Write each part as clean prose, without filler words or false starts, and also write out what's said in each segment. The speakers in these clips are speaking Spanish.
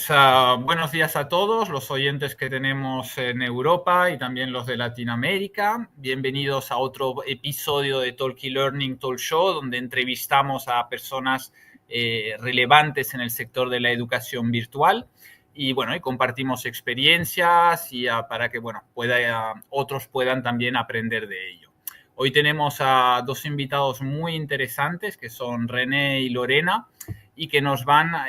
Buenos días a todos los oyentes que tenemos en Europa y también los de Latinoamérica. Bienvenidos a otro episodio de Talky Learning Talk Show, donde entrevistamos a personas relevantes en el sector de la educación virtual y y compartimos experiencias para que otros puedan también aprender de ello. Hoy tenemos a dos invitados muy interesantes que son René y Lorena, y que nos van a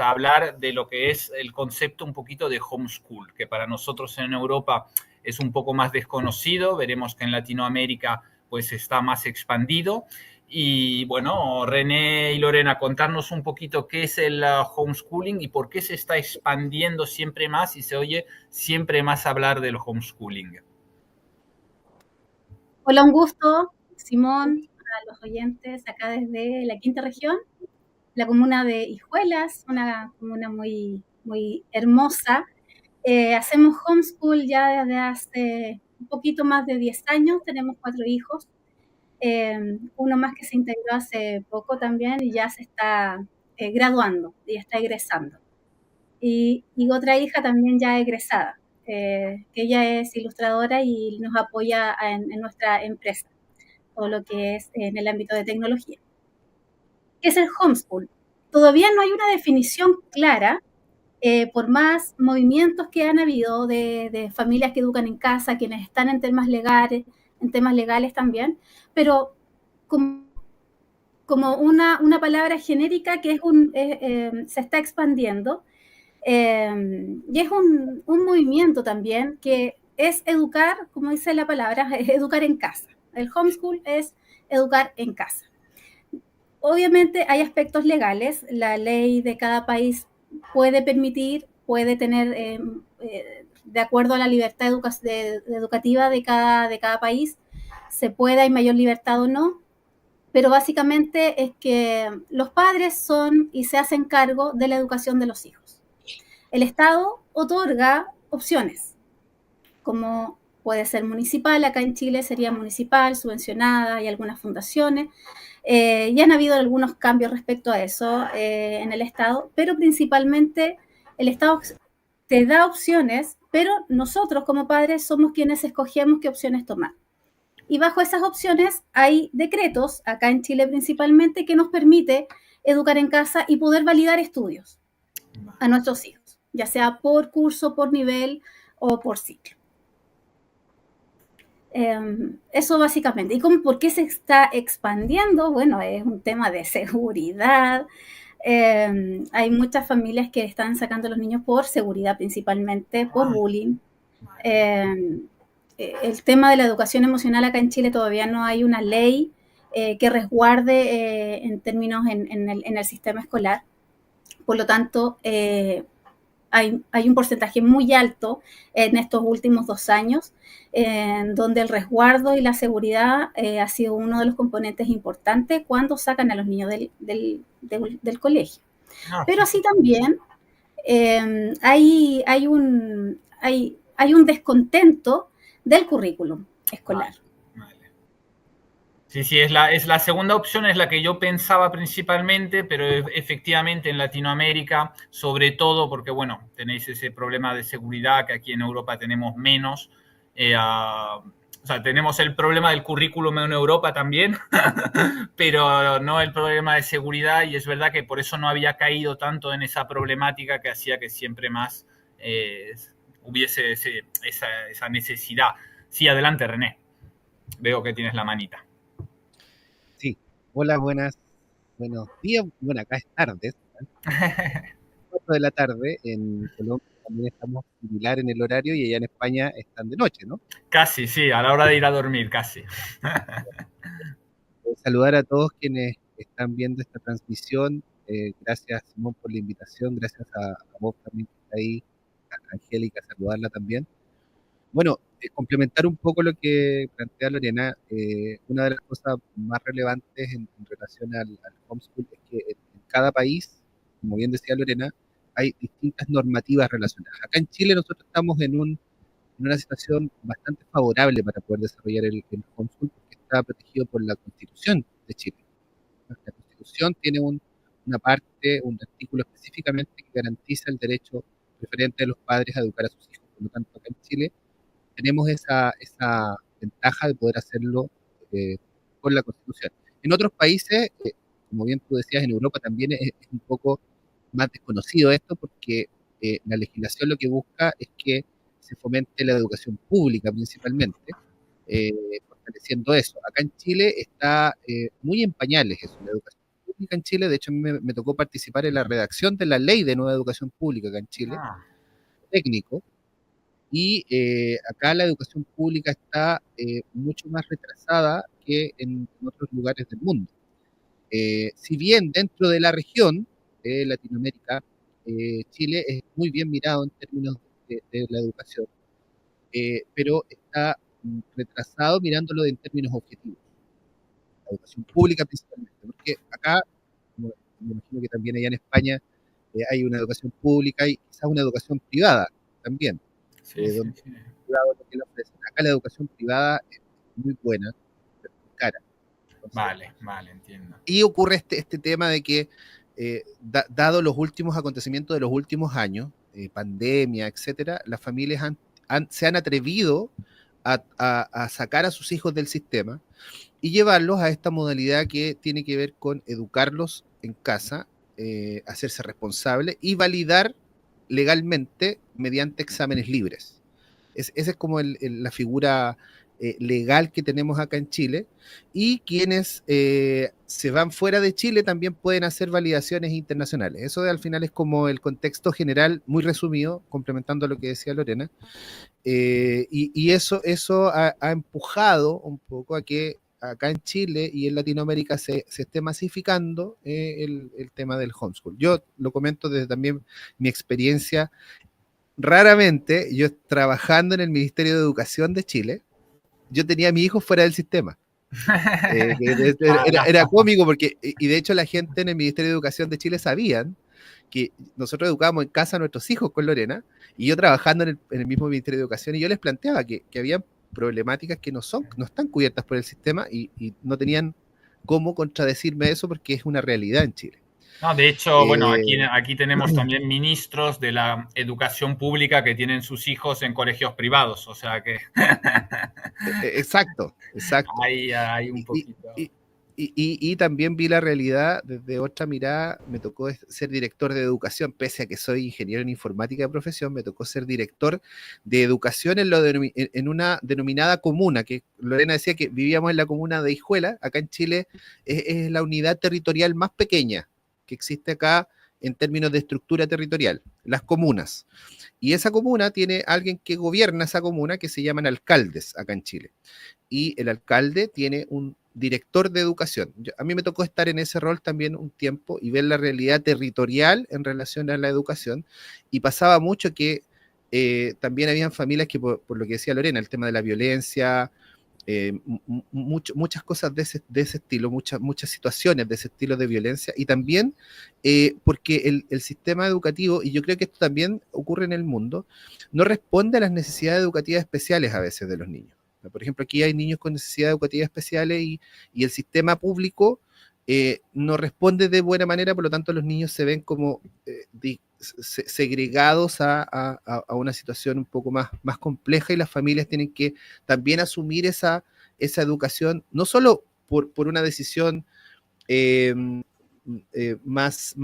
hablar de lo que es el concepto un poquito de homeschool, que para nosotros en Europa es un poco más desconocido. Veremos que en Latinoamérica pues está más expandido. Y bueno, René y Lorena, contarnos un poquito qué es el homeschooling y por qué se está expandiendo siempre más y se oye siempre más hablar del homeschooling. Hola, un gusto, Simón, a los oyentes acá desde la quinta región, la comuna de Hijuelas, una comuna muy, muy hermosa. Hacemos homeschool ya desde hace un poquito más de 10 años, tenemos 4 hijos, uno más que se integró hace poco también y ya se está graduando, y está egresando. Y otra hija también ya egresada, que ella es ilustradora y nos apoya en nuestra empresa, todo lo que es en el ámbito de tecnología. ¿Qué es el homeschool? Todavía no hay una definición clara, por más movimientos que han habido de familias que educan en casa, quienes están en temas legales también, pero como una palabra genérica que se está expandiendo, y es un movimiento también que es educar, como dice la palabra, es educar en casa. El homeschool es educar en casa. Obviamente hay aspectos legales, la ley de cada país puede permitir, puede tener, de acuerdo a la libertad educativa de cada país, se puede, hay mayor libertad o no, pero básicamente es que los padres son y se hacen cargo de la educación de los hijos. El Estado otorga opciones, como puede ser municipal, acá en Chile sería municipal, subvencionada, hay algunas fundaciones, ya han habido algunos cambios respecto a eso en el Estado, pero principalmente el Estado te da opciones, pero nosotros como padres somos quienes escogemos qué opciones tomar. Y bajo esas opciones hay decretos, acá en Chile principalmente, que nos permite educar en casa y poder validar estudios a nuestros hijos, ya sea por curso, por nivel o por ciclo. Eso básicamente. ¿Y por qué se está expandiendo? Bueno, es un tema de seguridad. Hay muchas familias que están sacando a los niños por seguridad principalmente, por bullying. El tema de la educación emocional acá en Chile todavía no hay una ley que resguarde en términos en el sistema escolar. Por lo tanto, hay un porcentaje muy alto en estos últimos 2 años, donde el resguardo y la seguridad ha sido uno de los componentes importantes cuando sacan a los niños del colegio. Pero así también hay un descontento del currículum escolar. Sí, es la segunda opción, es la que yo pensaba principalmente, pero efectivamente en Latinoamérica, sobre todo porque, bueno, tenéis ese problema de seguridad que aquí en Europa tenemos menos. O sea, tenemos el problema del currículum en Europa también, pero no el problema de seguridad, y es verdad que por eso no había caído tanto en esa problemática que hacía que siempre más hubiese esa necesidad. Sí, adelante, René. Veo que tienes la manita. Sí, hola, buenos días, bueno, acá es tarde, 4 de la tarde, en Colombia también estamos similar en el horario y allá en España están de noche, ¿no? Casi, sí, a la hora de ir a dormir, casi. Saludar a todos quienes están viendo esta transmisión, gracias Simón por la invitación, gracias a vos también que está ahí, a Angélica, saludarla también. Bueno, complementar un poco lo que plantea Lorena, una de las cosas más relevantes en relación al homeschool es que en cada país, como bien decía Lorena, hay distintas normativas relacionadas. Acá en Chile nosotros estamos en una situación bastante favorable para poder desarrollar el homeschool porque está protegido por la Constitución de Chile. La Constitución tiene un una parte, un artículo específicamente que garantiza el derecho preferente de los padres a educar a sus hijos. Por lo tanto, acá en Chile tenemos esa ventaja de poder hacerlo con la Constitución. En otros países, como bien tú decías, en Europa también es un poco más desconocido esto porque la legislación lo que busca es que se fomente la educación pública principalmente, eh, fortaleciendo eso. Acá en Chile está muy en pañales eso, la educación pública en Chile. De hecho, a mí me tocó participar en la redacción de la ley de nueva educación pública acá en Chile, Ah, técnico, y acá la educación pública está mucho más retrasada que en otros lugares del mundo. Si bien dentro de la región de Latinoamérica, Chile es muy bien mirado en términos de la educación, pero está retrasado mirándolo en términos objetivos, la educación pública principalmente, porque acá, como me imagino que también allá en España, hay una educación pública y quizás una educación privada también, sí, sí, donde sí. el privado lo que le ofrecen. Acá la educación privada es muy buena, pero es cara. Entonces, Vale, vale, entiendo. y ocurre este tema de que, dado los últimos acontecimientos de los últimos años, pandemia, etcétera, las familias se han atrevido a sacar a sus hijos del sistema y llevarlos a esta modalidad que tiene que ver con educarlos en casa, hacerse responsable y validar legalmente mediante exámenes libres. Esa es como la figura legal que tenemos acá en Chile, y quienes se van fuera de Chile también pueden hacer validaciones internacionales. Eso al final es como el contexto general, muy resumido, complementando lo que decía Lorena, y eso ha empujado un poco a que acá en Chile y en Latinoamérica se esté masificando el tema del homeschool. Yo lo comento desde también mi experiencia. Raramente, yo trabajando en el Ministerio de Educación de Chile, yo tenía a mi hijo fuera del sistema. Era cómico porque, y de hecho la gente en el Ministerio de Educación de Chile sabían que nosotros educábamos en casa a nuestros hijos con Lorena, y yo trabajando en el mismo Ministerio de Educación, y yo les planteaba que había problemáticas que no están cubiertas por el sistema, y no tenían cómo contradecirme eso porque es una realidad en Chile. No, de hecho, bueno, Eh, aquí tenemos también ministros de la educación pública que tienen sus hijos en colegios privados, o sea que exacto, exacto. hay un Y, poquito. y, y también vi la realidad desde otra mirada. Me tocó ser director de educación, pese a que soy ingeniero en informática de profesión, me tocó ser director de educación en una denominada comuna, que Lorena decía que vivíamos en la comuna de Hijuela. Acá en Chile es la unidad territorial más pequeña que existe acá en términos de estructura territorial, las comunas. Y esa comuna tiene alguien que gobierna esa comuna, que se llaman alcaldes acá en Chile. Y el alcalde tiene un director de educación. A mí me tocó estar en ese rol también un tiempo y ver la realidad territorial en relación a la educación, y pasaba mucho que también habían familias que, por lo que decía Lorena, el tema de la violencia, muchas cosas de ese estilo, muchas situaciones de ese estilo de violencia, y también porque el sistema educativo, y yo creo que esto también ocurre en el mundo, no responde a las necesidades educativas especiales a veces de los niños. Por ejemplo, aquí hay niños con necesidades educativas especiales, y el sistema público no responde de buena manera. Por lo tanto los niños se ven como segregados a una situación un poco más compleja, y las familias tienen que también asumir esa educación, no solo por una decisión eh, más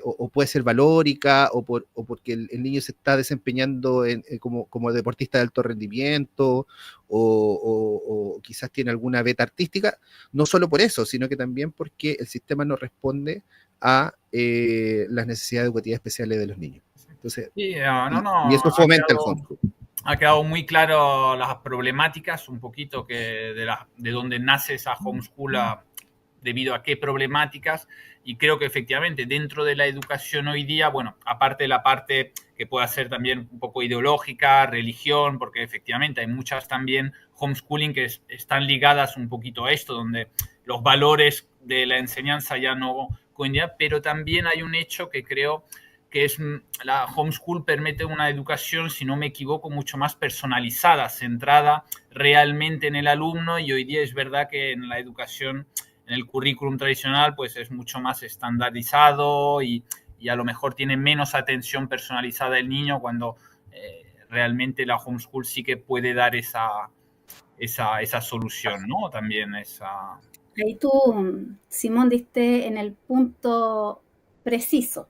o puede ser valórica, o porque el niño se está desempeñando como deportista de alto rendimiento, o quizás tiene alguna beta artística, no solo por eso, sino que también porque el sistema no responde a las necesidades educativas especiales de los niños. Entonces, Sí, y eso fomenta el homeschool. Ha quedado muy claro las problemáticas, un poquito de dónde nace esa homeschool, debido a qué problemáticas, y creo que efectivamente dentro de la educación hoy día, bueno, aparte de la parte que pueda ser también un poco ideológica, religión, porque efectivamente hay muchas también homeschooling que están ligadas un poquito a esto, donde los valores de la enseñanza ya no coinciden, pero también hay un hecho que creo que es la homeschool permite una educación, si no me equivoco, mucho más personalizada, centrada realmente en el alumno, y hoy día es verdad que en la educación en el currículum tradicional pues es mucho más estandarizado y a lo mejor tiene menos atención personalizada del niño, cuando realmente la homeschool sí que puede dar esa solución, ¿no? También esa... Ahí tú, Simón, diste en el punto preciso.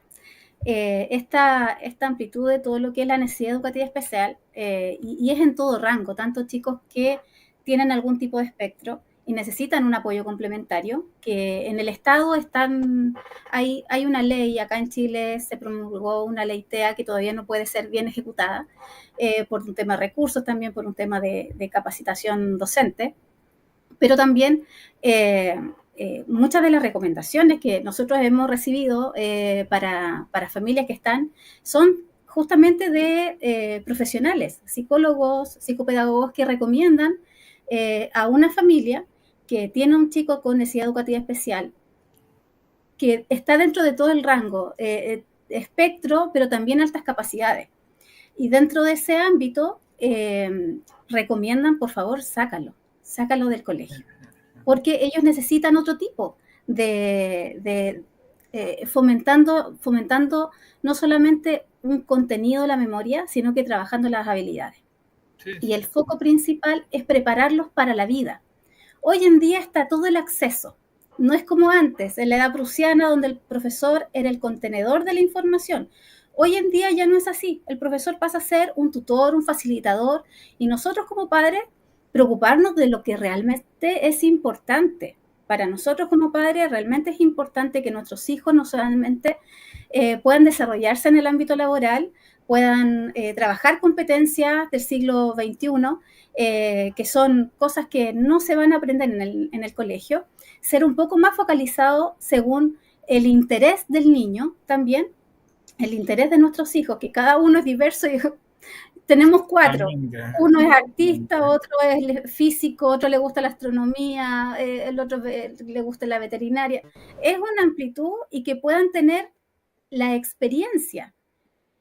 Esta amplitud de todo lo que es la necesidad educativa especial, y es en todo rango, tanto chicos que tienen algún tipo de espectro y necesitan un apoyo complementario, que en el Estado hay una ley, acá en Chile se promulgó una ley TEA que todavía no puede ser bien ejecutada, por un tema de recursos, también por un tema de capacitación docente, pero también muchas de las recomendaciones que nosotros hemos recibido para familias que están son justamente de profesionales, psicólogos, psicopedagogos que recomiendan a una familia que tiene un chico con necesidad educativa especial, que está dentro de todo el rango, espectro, pero también altas capacidades. Y dentro de ese ámbito recomiendan, por favor, sácalo del colegio, porque ellos necesitan otro tipo de fomentando no solamente un contenido de la memoria, sino que trabajando las habilidades. Sí. Y el foco principal es prepararlos para la vida. Hoy en día está todo el acceso. No es como antes, en la edad prusiana, donde el profesor era el contenedor de la información. Hoy en día ya no es así. El profesor pasa a ser un tutor, un facilitador, y nosotros como padres preocuparnos de lo que realmente es importante. Para nosotros como padres realmente es importante que nuestros hijos no solamente puedan desarrollarse en el ámbito laboral, puedan trabajar competencias del siglo XXI, que son cosas que no se van a aprender en el colegio, ser un poco más focalizado según el interés del niño también, el interés de nuestros hijos, que cada uno es diverso y tenemos 4. Uno es artista, otro es físico, otro le gusta la astronomía, el otro le gusta la veterinaria. Es una amplitud y que puedan tener la experiencia,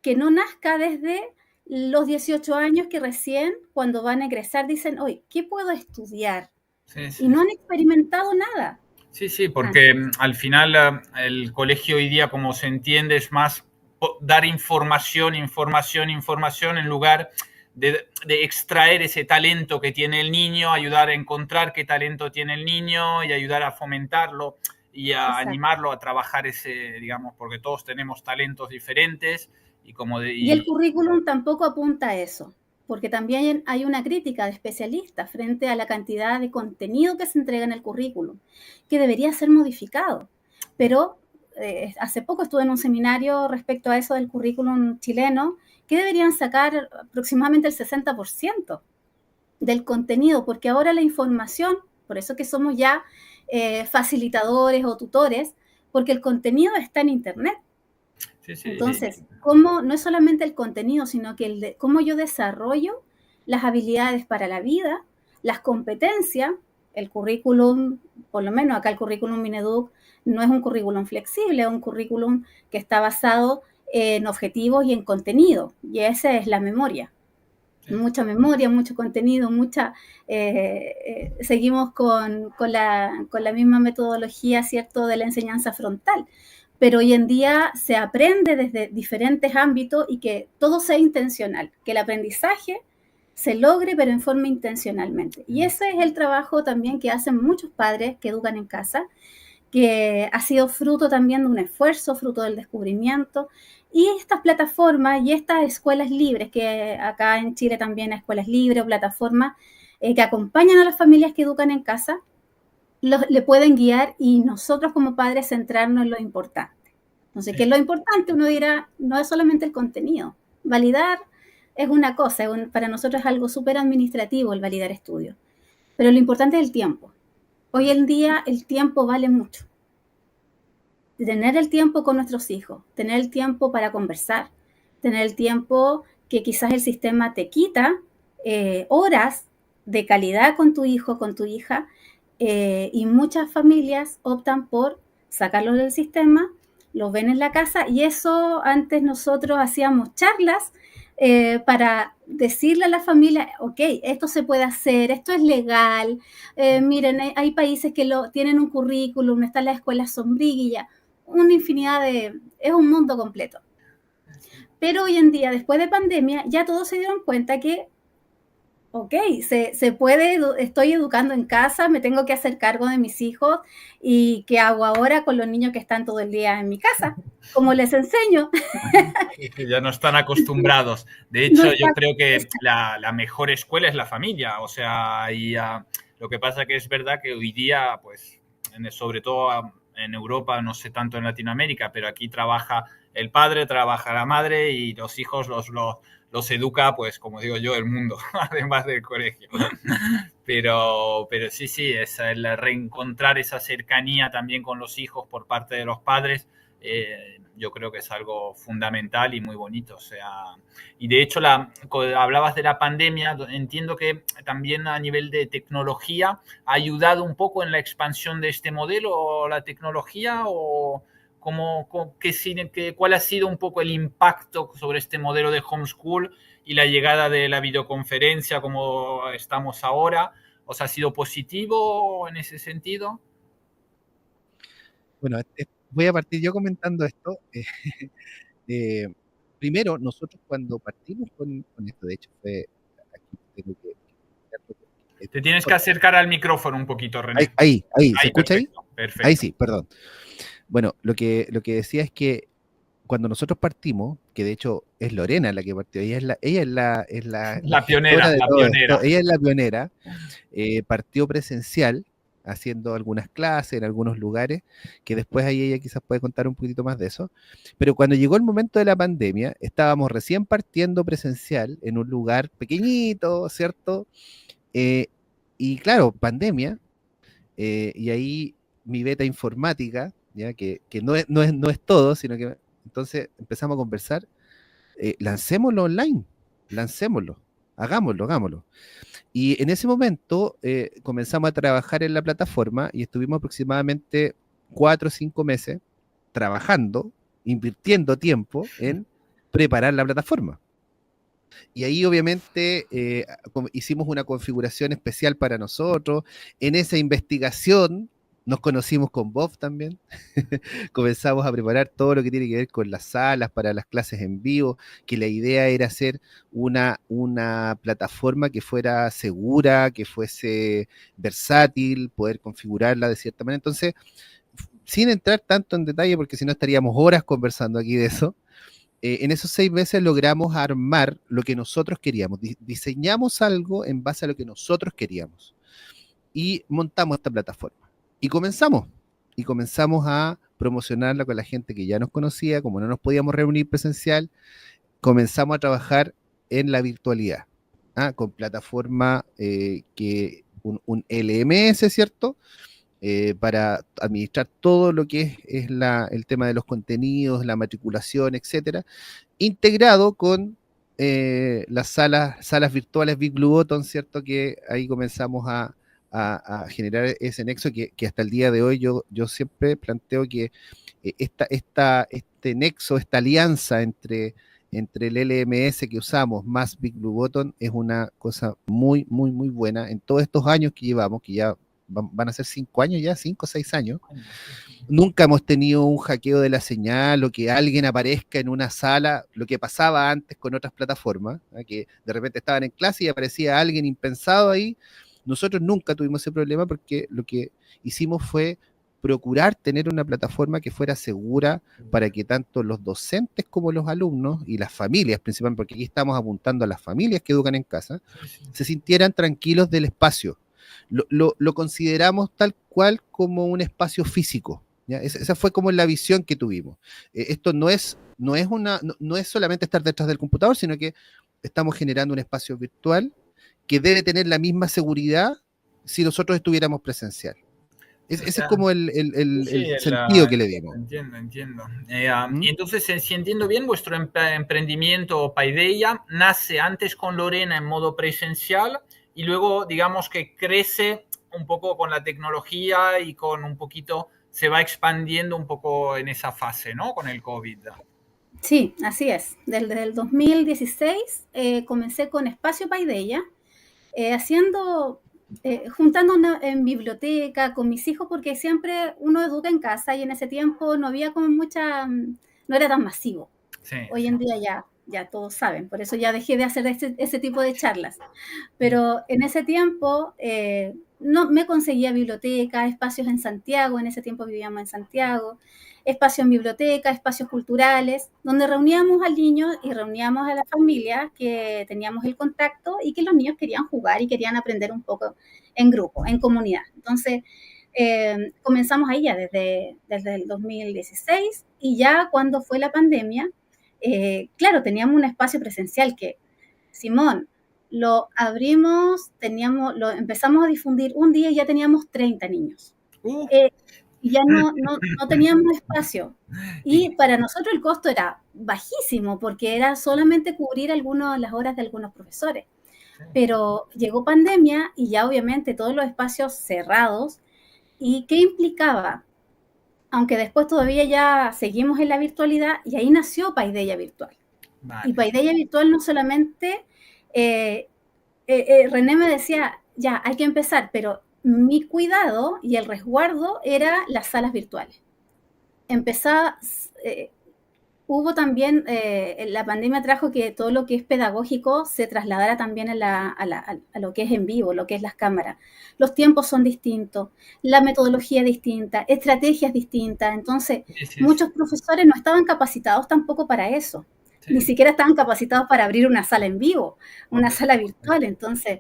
que no nazca desde los 18 años que recién cuando van a egresar dicen, oye, ¿qué puedo estudiar? Sí, sí, y no han experimentado nada. Sí, sí, porque al final el colegio hoy día, como se entiende, es más dar información en lugar de extraer ese talento que tiene el niño, ayudar a encontrar qué talento tiene el niño y ayudar a fomentarlo y a animarlo a trabajar ese, digamos, porque todos tenemos talentos diferentes. Y el currículum tampoco apunta a eso, porque también hay una crítica de especialistas frente a la cantidad de contenido que se entrega en el currículum, que debería ser modificado. Pero hace poco estuve en un seminario respecto a eso del currículum chileno, que deberían sacar aproximadamente el 60% del contenido, porque ahora la información, por eso que somos ya facilitadores o tutores, porque el contenido está en Internet. Sí, sí, entonces, ¿cómo, no es solamente el contenido, sino que cómo yo desarrollo las habilidades para la vida, las competencias? El currículum, por lo menos acá el currículum Mineduc no es un currículum flexible, es un currículum que está basado en objetivos y en contenido, y esa es la memoria. Sí. Mucha memoria, mucho contenido, seguimos con la misma metodología, ¿cierto?, de la enseñanza frontal. Pero hoy en día se aprende desde diferentes ámbitos y que todo sea intencional, que el aprendizaje se logre, pero en forma intencionalmente. Y ese es el trabajo también que hacen muchos padres que educan en casa, que ha sido fruto también de un esfuerzo, fruto del descubrimiento. Y estas plataformas y estas escuelas libres, que acá en Chile también hay escuelas libres o plataformas que acompañan a las familias que educan en casa, le pueden guiar y nosotros como padres centrarnos en lo importante. Entonces, sí. ¿Qué es lo importante? Uno dirá, no es solamente el contenido. Validar es una cosa, para nosotros es algo súper administrativo el validar estudios. Pero lo importante es el tiempo. Hoy en día el tiempo vale mucho. Tener el tiempo con nuestros hijos, tener el tiempo para conversar, tener el tiempo que quizás el sistema te quita, horas de calidad con tu hijo, con tu hija, y muchas familias optan por sacarlos del sistema, los ven en la casa, y eso antes nosotros hacíamos charlas para decirle a la familia, ok, esto se puede hacer, esto es legal, miren, hay países que tienen un currículum, están las escuelas sombrilla, una infinidad es un mundo completo. Pero hoy en día, después de pandemia, ya todos se dieron cuenta que, ok, se puede, estoy educando en casa, me tengo que hacer cargo de mis hijos, y ¿qué hago ahora con los niños que están todo el día en mi casa? ¿Cómo les enseño? Que ya no están acostumbrados. De No hecho, yo está, creo que la mejor escuela es la familia. O sea, lo que pasa que es verdad que hoy día, pues, sobre todo en Europa, no sé tanto en Latinoamérica, pero aquí trabaja el padre, trabaja la madre y los hijos los educa, pues, como digo yo, el mundo, además del colegio. Pero sí, es el reencontrar esa cercanía también con los hijos por parte de los padres. Yo creo que es algo fundamental y muy bonito. O sea, y de hecho, hablabas de la pandemia, entiendo que también a nivel de tecnología ha ayudado un poco en la expansión de este modelo, la tecnología, o cuál ha sido un poco el impacto sobre este modelo de homeschool y la llegada de la videoconferencia como estamos ahora. ¿O sea, ha sido positivo en ese sentido? Bueno, voy a partir yo comentando esto. Eh, primero, nosotros cuando partimos con esto, de hecho, aquí tengo que es Te muy tienes que importante. acercar al micrófono un poquito, René. Ahí, ¿se Ahí, escucha ahí? perfecto, Ahí perfecto. sí, perdón. Bueno, lo que decía es que cuando nosotros partimos, que de hecho es Lorena la que partió, ella es la La pionera, gestora de la todo esto, pionera. ella es la pionera, partió presencial, haciendo algunas clases en algunos lugares, que después ahí ella quizás puede contar un poquitito más de eso, pero cuando llegó el momento de la pandemia, estábamos recién partiendo presencial en un lugar pequeñito, ¿cierto? Eh, y claro, pandemia, y ahí mi beta informática, ya que no es todo, sino que entonces empezamos a conversar, lancémoslo online, lancémoslo, hagámoslo. Y en ese momento comenzamos a trabajar en la plataforma y estuvimos aproximadamente 4 o 5 meses trabajando, invirtiendo tiempo en preparar la plataforma. Y ahí obviamente hicimos una configuración especial para nosotros. En esa investigación nos conocimos con Bob también. Comenzamos a preparar todo lo que tiene que ver con las salas para las clases en vivo, que la idea era hacer una plataforma que fuera segura, que fuese versátil, poder configurarla de cierta manera. Entonces, sin entrar tanto en detalle, porque si no estaríamos horas conversando aquí de eso, en esos 6 meses logramos armar lo que nosotros queríamos. Diseñamos algo en base a lo que nosotros queríamos y montamos esta plataforma. Y comenzamos a promocionarla con la gente que ya nos conocía, como no nos podíamos reunir presencial, comenzamos a trabajar en la virtualidad, con plataforma un LMS, ¿cierto? Para administrar todo lo que es el tema de los contenidos, la matriculación, etcétera, integrado con las salas virtuales Big Blue Button, ¿cierto? Que ahí comenzamos a generar ese nexo que hasta el día de hoy yo siempre planteo que este nexo, esta alianza entre el LMS que usamos más Big Blue Button es una cosa muy, muy, muy buena en todos estos años que llevamos, que ya van a ser 5 años ya, 5 o 6 años. Nunca hemos tenido un hackeo de la señal o que alguien aparezca en una sala, lo que pasaba antes con otras plataformas, que de repente estaban en clase y aparecía alguien impensado ahí. Nosotros nunca tuvimos ese problema porque lo que hicimos fue procurar tener una plataforma que fuera segura para que tanto los docentes como los alumnos y las familias, principalmente, porque aquí estamos apuntando a las familias que educan en casa, se sintieran tranquilos del espacio. Lo consideramos tal cual como un espacio físico. ¿Ya? Esa fue como la visión que tuvimos. Esto no es solamente estar detrás del computador, sino que estamos generando un espacio virtual que debe tener la misma seguridad si nosotros estuviéramos presencial. O Ese es sea, como sí, el sentido que le dimos. entiendo. ¿Mm? Y entonces, si entiendo bien, vuestro emprendimiento Paideia nace antes con Lorena en modo presencial y luego, digamos que crece un poco con la tecnología y con un poquito, se va expandiendo un poco en esa fase, ¿no? Con el COVID. Sí, así es. Desde el 2016 comencé con Espacio Paideia, juntándonos en biblioteca con mis hijos, porque siempre uno educa en casa y en ese tiempo no había como no era tan masivo. Sí, Hoy sí. en día ya todos saben, por eso ya dejé de hacer ese tipo de charlas. Pero en ese tiempo no me conseguía biblioteca, espacios en Santiago, en ese tiempo vivíamos en Santiago, espacios en biblioteca, espacios culturales, donde reuníamos al niño y reuníamos a la familia que teníamos el contacto y que los niños querían jugar y querían aprender un poco en grupo, en comunidad. Entonces, comenzamos ahí ya desde el 2016 y ya cuando fue la pandemia, claro, teníamos un espacio presencial que, Simón, lo abrimos, lo empezamos a difundir un día y ya teníamos 30 niños. Uh, Eh, y ya no teníamos espacio. y, Y para nosotros el costo era bajísimo porque era solamente cubrir las horas de algunos profesores. Pero llegó pandemia y ya obviamente todos los espacios cerrados. ¿Y qué implicaba? Aunque después todavía ya seguimos en la virtualidad y ahí nació Paideia Virtual. Y vale. Paideia Virtual no solamente, eh, René me decía, ya, hay que empezar, pero mi cuidado y el resguardo era las salas virtuales. Empezaba, eh, hubo también, la pandemia trajo que todo lo que es pedagógico se trasladara también a lo que es en vivo, lo que es las cámaras. Los tiempos son distintos, la metodología es distinta, estrategias distintas. Entonces, Sí, sí, sí, muchos profesores no estaban capacitados tampoco para eso. Ni sí. siquiera estaban capacitados para abrir una sala en vivo, una Correcto. sala virtual. Entonces,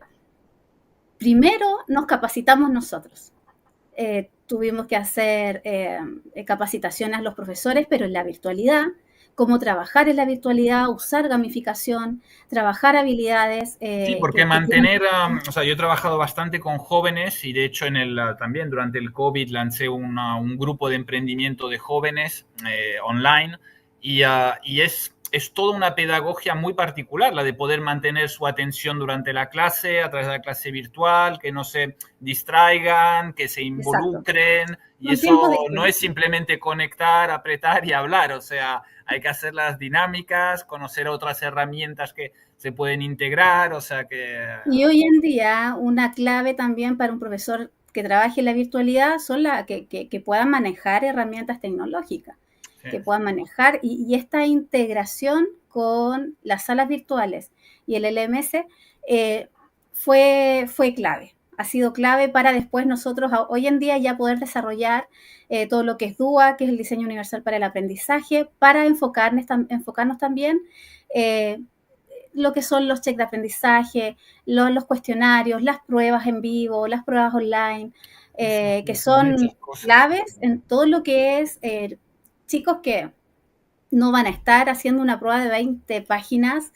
primero nos capacitamos nosotros. Tuvimos que hacer capacitaciones a los profesores, pero en la virtualidad, cómo trabajar en la virtualidad, usar gamificación, trabajar habilidades Sí, porque que tienen mantener, que o sea, yo he trabajado bastante con jóvenes y de hecho también durante el COVID lancé un grupo de emprendimiento de jóvenes online y es toda una pedagogía muy particular, la de poder mantener su atención durante la clase, a través de la clase virtual, que no se distraigan, que se exacto. involucren y Son tiempos eso no es distintos. simplemente conectar, apretar y hablar, o sea, hay que hacer las dinámicas, conocer otras herramientas que se pueden integrar, o sea que... Y hoy en día, una clave también para un profesor que trabaje en la virtualidad son que puedan manejar herramientas tecnológicas, Sí, que puedan manejar y esta integración con las salas virtuales y el LMS fue clave. Ha sido clave para después nosotros, hoy en día, ya poder desarrollar todo lo que es DUA, que es el diseño universal para el aprendizaje, para enfocarnos también lo que son los cheques de aprendizaje, los cuestionarios, las pruebas en vivo, las pruebas online, sí, que sí, son muchas son cosas. claves en todo lo que es chicos que no van a estar haciendo una prueba de 20 páginas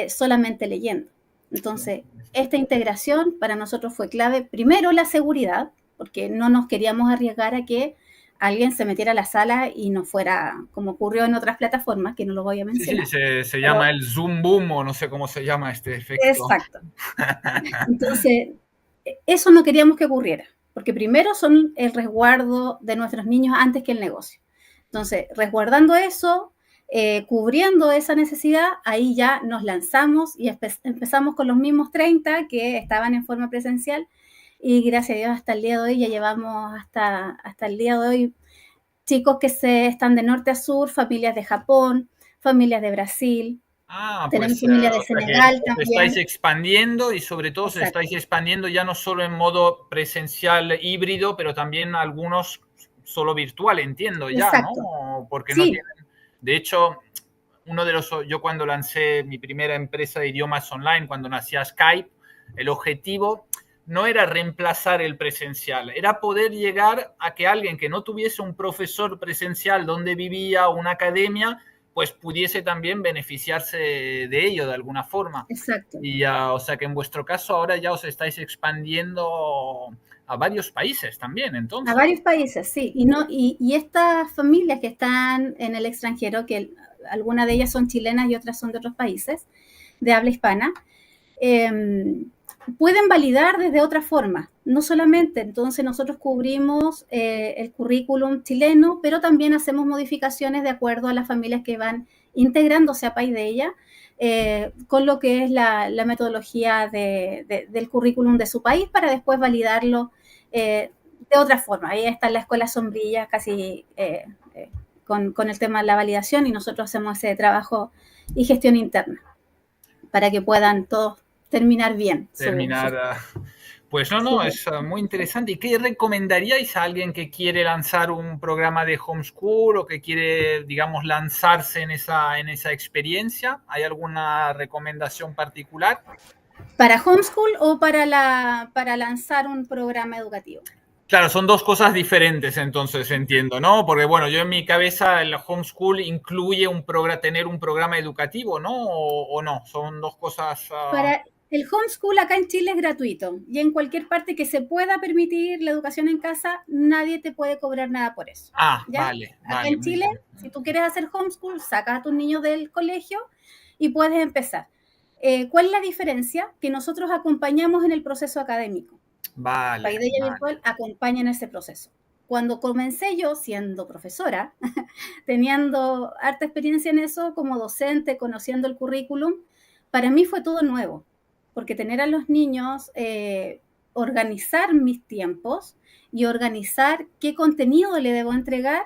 solamente leyendo. Sí, Entonces, esta integración para nosotros fue clave. Primero, la seguridad, porque no nos queríamos arriesgar a que alguien se metiera a la sala y no fuera como ocurrió en otras plataformas, que no lo voy a sí, sí, mencionar. se llama Pero, el Zoom Boom o no sé cómo se llama este efecto. exacto. Entonces, eso no queríamos que ocurriera, porque primero son el resguardo de nuestros niños antes que el negocio. Entonces, resguardando eso, cubriendo esa necesidad, ahí ya nos lanzamos y empezamos con los mismos 30 que estaban en forma presencial y gracias a Dios hasta el día de hoy ya llevamos hasta el día de hoy chicos que están de norte a sur, familias de Japón, familias de Brasil, Ah, tenemos pues, familias de o sea que Senegal os estáis también. expandiendo y sobre todo os estáis Exacto. expandiendo ya no solo en modo presencial híbrido, pero también algunos solo virtual, entiendo ya, Exacto. ¿no? Porque no Sí, tienen, de hecho, yo cuando lancé mi primera empresa de idiomas online, cuando nacía Skype, el objetivo no era reemplazar el presencial, era poder llegar a que alguien que no tuviese un profesor presencial donde vivía o una academia, pues pudiese también beneficiarse de ello de alguna forma. exacto. Y o sea que en vuestro caso ahora ya os estáis expandiendo a varios países también, A entonces. varios países, sí. Y estas familias que están en el extranjero, que algunas de ellas son chilenas y otras son de otros países, de habla hispana, eh, pueden validar desde otra forma. No solamente, entonces nosotros cubrimos el currículum chileno, pero también hacemos modificaciones de acuerdo a las familias que van integrándose a Paideia con lo que es la metodología del currículum de su país para después validarlo de otra forma. Ahí está la escuela sombrilla casi con el tema de la validación y nosotros hacemos ese trabajo y gestión interna para que puedan todos terminar bien. Pues no, es muy interesante. ¿Y qué recomendaríais a alguien que quiere lanzar un programa de homeschool o que quiere, digamos, lanzarse en esa experiencia? ¿Hay alguna recomendación particular? ¿Para homeschool o para lanzar un programa educativo? Claro, son dos cosas diferentes, entonces entiendo, ¿no? Porque bueno, yo en mi cabeza el homeschool incluye tener un programa educativo, ¿no? ¿O no? Son dos cosas... Para el homeschool acá en Chile es gratuito y en cualquier parte que se pueda permitir la educación en casa, nadie te puede cobrar nada por eso. ¿ya? Vale. Acá en Chile, si tú quieres hacer homeschool, sacas a tus niños del colegio y puedes empezar. ¿Cuál es la diferencia? Que nosotros acompañamos en el proceso académico. Paideia Virtual acompaña en ese proceso. Cuando comencé yo siendo profesora, teniendo harta experiencia en eso como docente, conociendo el currículum, para mí fue todo nuevo, porque tener a los niños, organizar mis tiempos y organizar qué contenido le debo entregar,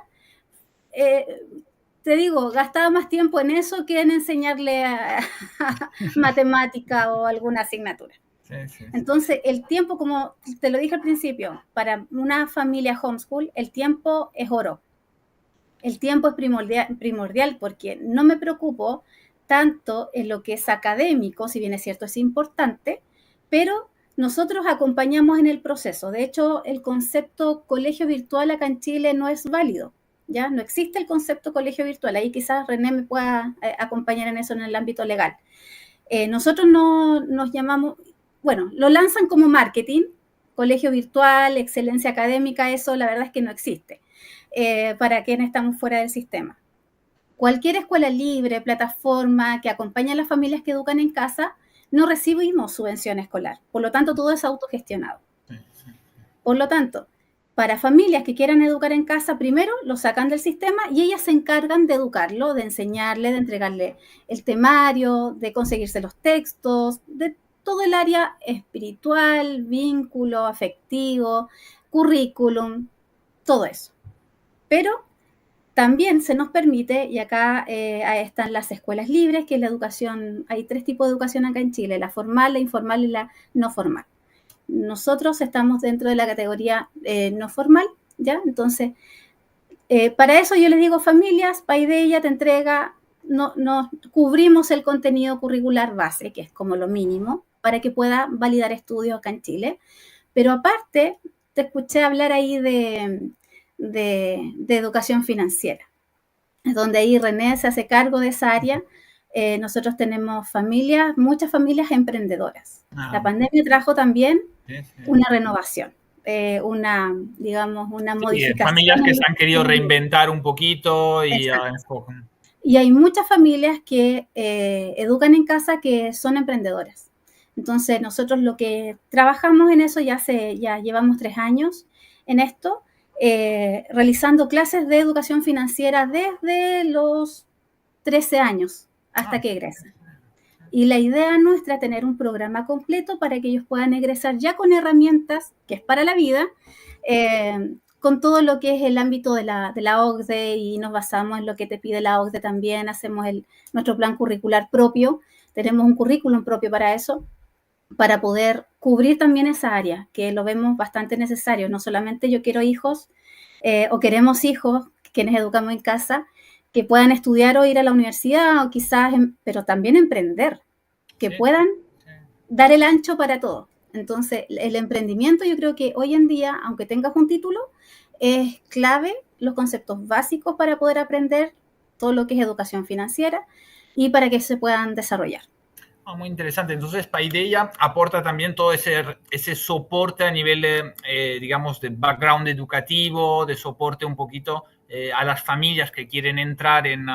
te digo, gastaba más tiempo en eso que en enseñarle matemática o alguna asignatura. Sí. Entonces, el tiempo, como te lo dije al principio, para una familia homeschool, el tiempo es oro. El tiempo es primordial porque no me preocupo tanto en lo que es académico, si bien es cierto, es importante, pero nosotros acompañamos en el proceso. De hecho, el concepto colegio virtual acá en Chile no es válido. ¿Ya? No existe el concepto colegio virtual. Ahí quizás René me pueda acompañar en eso en el ámbito legal. Nosotros no nos llamamos... Bueno, lo lanzan como marketing, colegio virtual, excelencia académica, eso la verdad es que no existe para quienes estamos fuera del sistema. Cualquier escuela libre, plataforma que acompañe a las familias que educan en casa, no recibimos subvención escolar. Por lo tanto, todo es autogestionado. Por lo tanto, para familias que quieran educar en casa, primero lo sacan del sistema y ellas se encargan de educarlo, de enseñarle, de entregarle el temario, de conseguirse los textos, de todo el área espiritual, vínculo, afectivo, currículum, todo eso. Pero también se nos permite, y acá están las escuelas libres, que es la educación, hay 3 tipos de educación acá en Chile, la formal, la informal y la no formal. Nosotros estamos dentro de la categoría no formal, ¿ya? Entonces, para eso yo les digo, familias, Paideia te entrega, nos cubrimos el contenido curricular base, que es como lo mínimo, para que pueda validar estudios acá en Chile. Pero aparte, te escuché hablar ahí de educación financiera, donde ahí René se hace cargo de esa área. Nosotros tenemos familias, muchas familias emprendedoras. La pandemia trajo también una renovación, digamos, una modificación. Familias que se han querido reinventar un poquito y enfocan. Y hay muchas familias que educan en casa que son emprendedoras. Entonces, nosotros lo que trabajamos en eso ya llevamos 3 años en esto, realizando clases de educación financiera desde los 13 años hasta que egresan. Y la idea nuestra es tener un programa completo para que ellos puedan egresar ya con herramientas, que es para la vida, con todo lo que es el ámbito de la OCDE, y nos basamos en lo que te pide la OCDE también. Hacemos nuestro plan curricular propio, tenemos un currículum propio para eso, para poder cubrir también esa área, que lo vemos bastante necesario. No solamente yo quiero hijos o queremos hijos, quienes educamos en casa, que puedan estudiar o ir a la universidad, o quizás, pero también emprender, que puedan dar el ancho para todo. Entonces, el emprendimiento, yo creo que hoy en día, aunque tengas un título, es clave los conceptos básicos para poder aprender todo lo que es educación financiera y para que se puedan desarrollar. Muy interesante. Entonces, Paideia aporta también todo ese soporte a nivel de, digamos, de background educativo, de soporte un poquito a las familias que quieren entrar en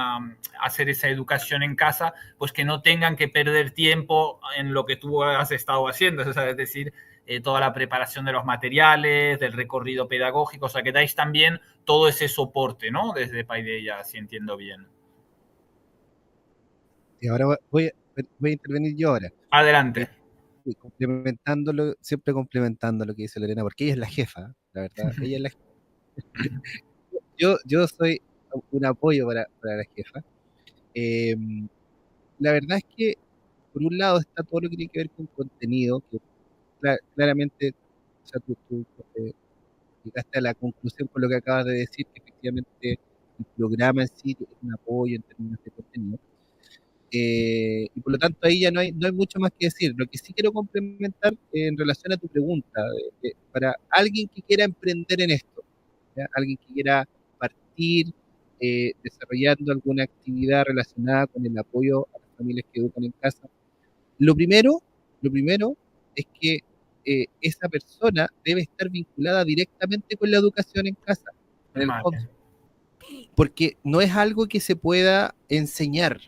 hacer esa educación en casa, pues que no tengan que perder tiempo en lo que tú has estado haciendo, es decir, toda la preparación de los materiales, del recorrido pedagógico, o sea, que dais también todo ese soporte, ¿no? Desde Paideia, si entiendo bien. Y ahora voy a intervenir yo ahora. Adelante. Y siempre complementando lo que dice Lorena, porque ella es la jefa, la verdad, ella es la jefa. Yo soy un apoyo para la jefa. Eh, la verdad es que, por un lado, está todo lo que tiene que ver con contenido, que claramente, o sea, tú, llegaste a la conclusión con lo que acabas de decir, que efectivamente el programa en sí es un apoyo en términos de contenido. Y por lo tanto ahí ya no hay mucho más que decir. Lo que sí quiero complementar en relación a tu pregunta, para alguien que quiera emprender en esto, ¿ya? Alguien que quiera partir desarrollando alguna actividad relacionada con el apoyo a las familias que educan en casa, lo primero, lo primero es que esa persona debe estar vinculada directamente con la educación en casa, con el Vale. homeschool, porque no es algo que se pueda enseñar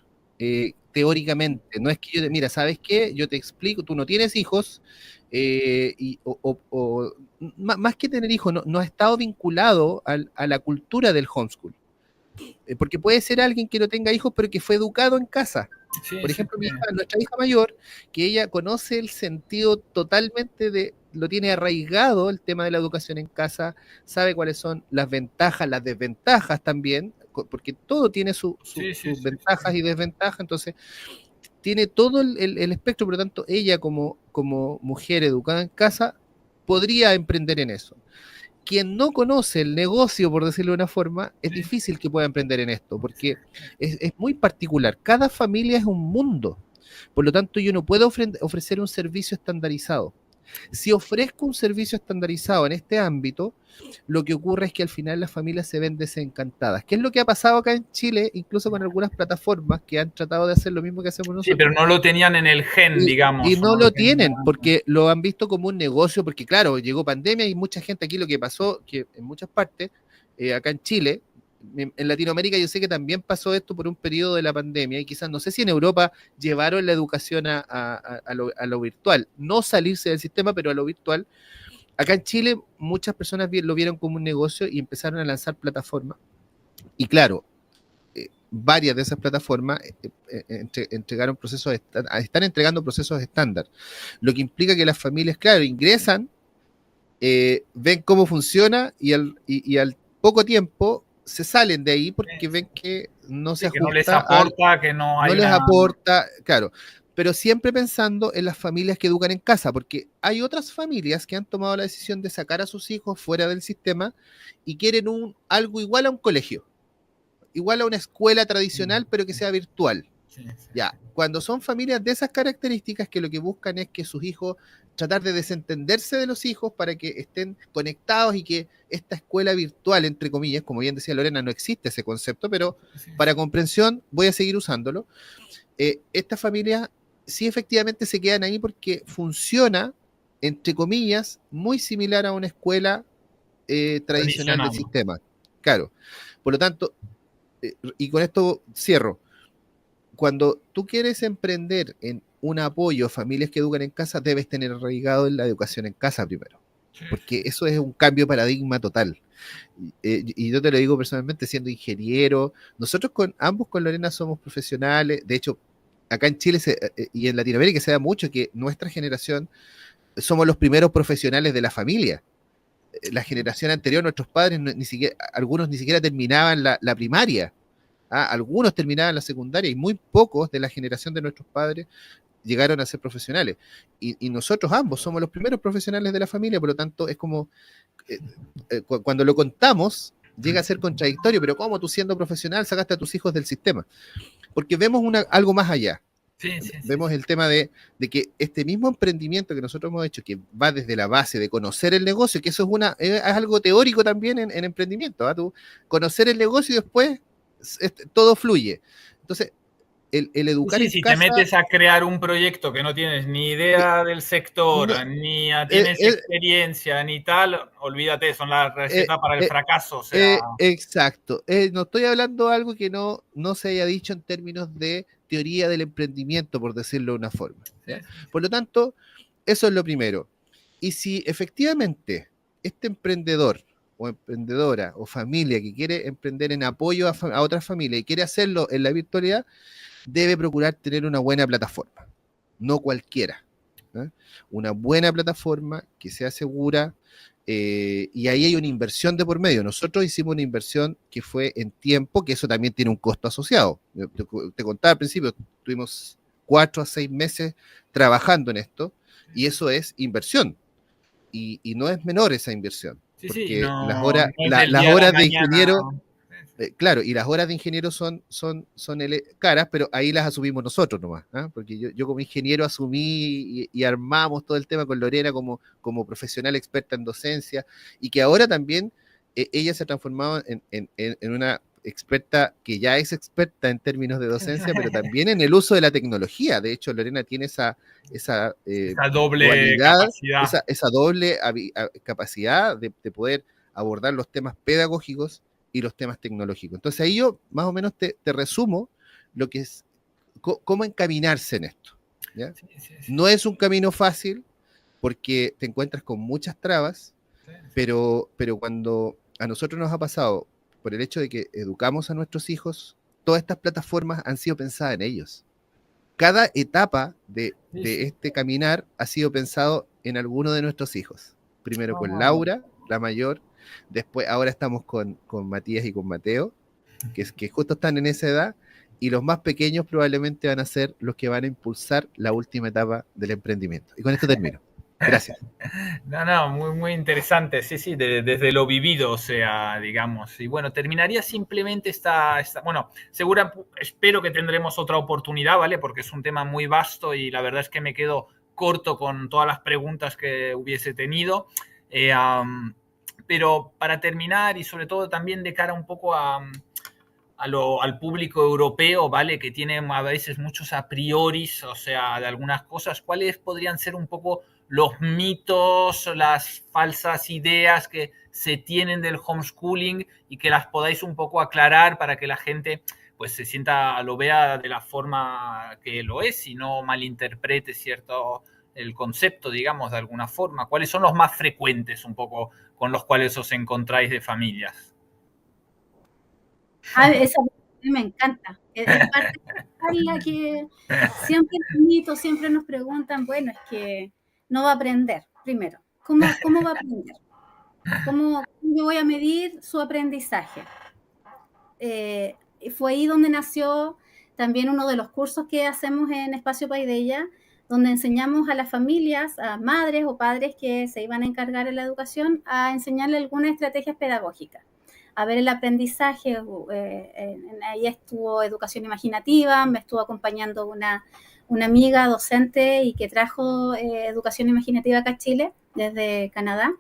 teóricamente. No es que mira, ¿sabes qué? Yo te explico, tú no tienes hijos, más que tener hijos, no ha estado vinculado a la cultura del homeschool. Porque puede ser alguien que no tenga hijos, pero que fue educado en casa. Sí, Por sí, ejemplo, sí. nuestra hija mayor, que ella conoce el sentido totalmente lo tiene arraigado el tema de la educación en casa, sabe cuáles son las ventajas, las desventajas también, porque todo tiene sus ventajas y desventajas, entonces tiene todo el espectro, por lo tanto, ella como mujer educada en casa podría emprender en eso. Quien no conoce el negocio, por decirlo de una forma, es difícil que pueda emprender en esto, porque es muy particular. Cada familia es un mundo. Por lo tanto, yo no puedo ofrecer un servicio estandarizado. Si ofrezco un servicio estandarizado en este ámbito, lo que ocurre es que al final las familias se ven desencantadas. ¿Qué es lo que ha pasado acá en Chile, incluso con algunas plataformas que han tratado de hacer lo mismo que hacemos Sí, pero nosotros? no lo tenían en el gen, Y digamos. no No lo lo tenían. tienen porque lo han visto como un negocio, porque claro, llegó pandemia y mucha gente aquí lo que pasó, que en muchas partes, acá en Chile, en Latinoamérica yo sé que también pasó esto por un periodo de la pandemia y quizás no sé si en Europa llevaron la educación a lo virtual, no salirse del sistema, pero a lo virtual. Acá en Chile muchas personas lo vieron como un negocio y empezaron a lanzar plataformas. Y claro, varias de esas plataformas entregaron están entregando procesos estándar, lo que implica que las familias, claro, ingresan, ven cómo funciona y al poco tiempo se salen de ahí porque ven que no se Sí, que no les ajusta aporta, que no no hay les una... aporta, claro, pero siempre pensando en las familias que educan en casa, porque hay otras familias que han tomado la decisión de sacar a sus hijos fuera del sistema y quieren algo igual a un colegio, igual a una escuela tradicional, pero que sea virtual. Ya, cuando son familias de esas características que lo que buscan es que sus hijos, tratar de desentenderse de los hijos para que estén conectados y que esta escuela virtual, entre comillas, como bien decía Lorena, no existe ese concepto, pero para comprensión voy a seguir usándolo. Estas familias sí efectivamente se quedan ahí porque funciona, entre comillas, muy similar a una escuela tradicional del sistema. Claro. Por lo tanto, y con esto cierro, cuando tú quieres emprender en un apoyo a familias que educan en casa, debes tener arraigado en la educación en casa primero, porque eso es un cambio de paradigma total. Y yo te lo digo personalmente, siendo ingeniero, nosotros ambos con Lorena somos profesionales, de hecho, acá en Chile y en Latinoamérica se da mucho que nuestra generación somos los primeros profesionales de la familia. La generación anterior, nuestros padres, algunos ni siquiera terminaban la primaria. Algunos terminaban la secundaria y muy pocos de la generación de nuestros padres llegaron a ser profesionales. Y nosotros ambos somos los primeros profesionales de la familia, por lo tanto es como, cuando lo contamos, llega a ser contradictorio, pero ¿cómo tú siendo profesional sacaste a tus hijos del sistema? Porque vemos algo más allá. Vemos el tema de que este mismo emprendimiento que nosotros hemos hecho, que va desde la base de conocer el negocio, que eso es algo teórico también en emprendimiento, tú conocer el negocio y después todo fluye. Entonces, el educar en si casa... te metes a crear un proyecto que no tienes ni idea del sector, no, ni tienes experiencia, ni tal, olvídate, son las recetas para el fracaso. O sea... exacto. No estoy hablando de algo que no se haya dicho en términos de teoría del emprendimiento, por decirlo de una forma. ¿Ya? Por lo tanto, eso es lo primero. Y si efectivamente este emprendedor o emprendedora o familia que quiere emprender en apoyo a otras familias y quiere hacerlo en la virtualidad, debe procurar tener una buena plataforma, no cualquiera. Una buena plataforma que sea segura, y ahí hay una inversión de por medio. Nosotros hicimos una inversión que fue en tiempo, que eso también tiene un costo asociado. Te contaba al principio, tuvimos 4 a 6 meses trabajando en esto, y eso es inversión. Y no es menor esa inversión, Sí, porque las no horas, es del las día a la horas de mañana. ingeniero, claro, y las horas de ingeniero son caras, pero ahí las asumimos nosotros nomás, ¿eh? Porque yo como ingeniero asumí y armamos todo el tema con Lorena como profesional experta en docencia, y que ahora también ella se ha transformado en una experta que ya es experta en términos de docencia, pero también en el uso de la tecnología. De hecho, Lorena tiene esa Esa doble dualidad, capacidad. esa doble capacidad de poder abordar los temas pedagógicos y los temas tecnológicos. Entonces ahí yo más o menos te resumo lo que es, cómo encaminarse en esto, ¿ya? Sí, sí, sí. No es un camino fácil porque te encuentras con muchas trabas, pero cuando a nosotros nos ha pasado, por el hecho de que educamos a nuestros hijos, todas estas plataformas han sido pensadas en ellos. Cada etapa de este caminar ha sido pensado en alguno de nuestros hijos. Primero con Laura, la mayor, después ahora estamos con Matías y con Mateo, que justo están en esa edad, y los más pequeños probablemente van a ser los que van a impulsar la última etapa del emprendimiento. Y con esto termino. Gracias. No, muy interesante, sí, desde lo vivido, o sea, digamos. Y bueno, terminaría simplemente bueno, espero que tendremos otra oportunidad, ¿vale? Porque es un tema muy vasto y la verdad es que me quedo corto con todas las preguntas que hubiese tenido. Pero para terminar y sobre todo también de cara un poco al público europeo, ¿vale? Que tiene a veces muchos a prioris, o sea, de algunas cosas, ¿cuáles podrían ser un poco los mitos, las falsas ideas que se tienen del homeschooling y que las podáis un poco aclarar para que la gente pues se sienta, lo vea de la forma que lo es y no malinterprete el concepto, digamos, de alguna forma? ¿Cuáles son los más frecuentes un poco con los cuales os encontráis de familias? Esa me encanta. Es parte de la que siempre siempre nos preguntan, bueno, es que no va a aprender, primero. ¿Cómo va a aprender? ¿Cómo yo voy a medir su aprendizaje? Fue ahí donde nació también uno de los cursos que hacemos en Espacio Paideia, donde enseñamos a las familias, a madres o padres que se iban a encargar de la educación, a enseñarle algunas estrategias pedagógicas, a ver el aprendizaje. Ahí estuvo educación imaginativa, me estuvo acompañando una amiga docente y que trajo educación imaginativa acá a Chile, desde Canadá.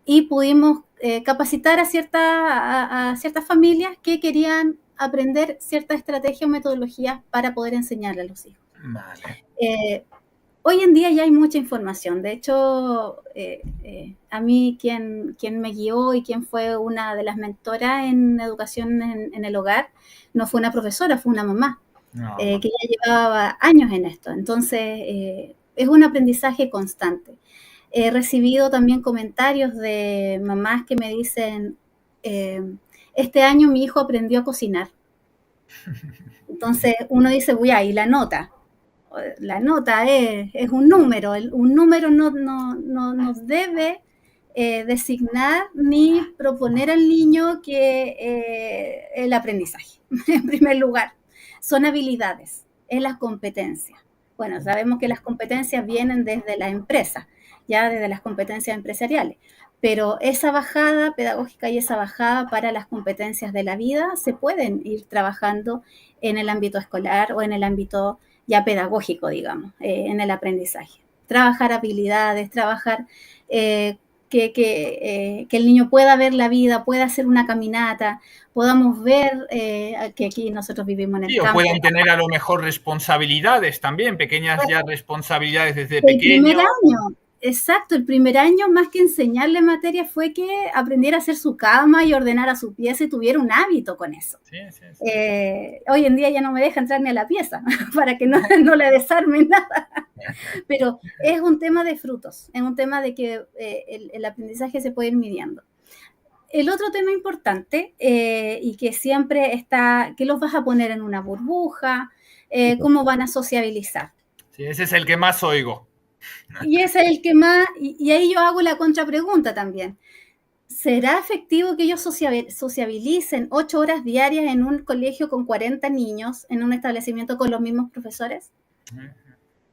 Y pudimos capacitar a ciertas familias que querían aprender ciertas estrategias o metodologías para poder enseñarle a los hijos. Vale. Hoy en día ya hay mucha información. De hecho, a mí quien me guió y quien fue una de las mentoras en educación en el hogar, no fue una profesora, fue una mamá, que ya llevaba años en esto. Entonces, es un aprendizaje constante. He recibido también comentarios de mamás que me dicen, este año mi hijo aprendió a cocinar. Entonces uno dice, uy, ahí la nota. La nota es un número. Un número no nos debe designar ni proponer al niño que el aprendizaje, en primer lugar. Son habilidades, es las competencias. Bueno, sabemos que las competencias vienen desde la empresa, ya desde las competencias empresariales, pero esa bajada pedagógica y esa bajada para las competencias de la vida se pueden ir trabajando en el ámbito escolar o en el ámbito ya pedagógico, digamos, en el aprendizaje. Trabajar habilidades, trabajar que el niño pueda ver la vida, pueda hacer una caminata, podamos ver que aquí nosotros vivimos en el campo. O puedan tener a lo mejor responsabilidades también, pequeñas ya responsabilidades desde pequeño. El primer año, exacto, el primer año más que enseñarle materia fue que aprendiera a hacer su cama y ordenara su pieza y tuviera un hábito con eso. Sí. Hoy en día ya no me deja entrar ni a la pieza para que no le desarme nada. Pero es un tema de frutos, es un tema de que el aprendizaje se puede ir midiendo. el otro tema importante y que siempre está, que los vas a poner en una burbuja, cómo van a sociabilizar. Sí, ese es el que más oigo. Y ese es el que más, y ahí yo hago la contrapregunta también. ¿Será efectivo que ellos sociabilicen 8 horas diarias en un colegio con 40 niños, en un establecimiento con los mismos profesores?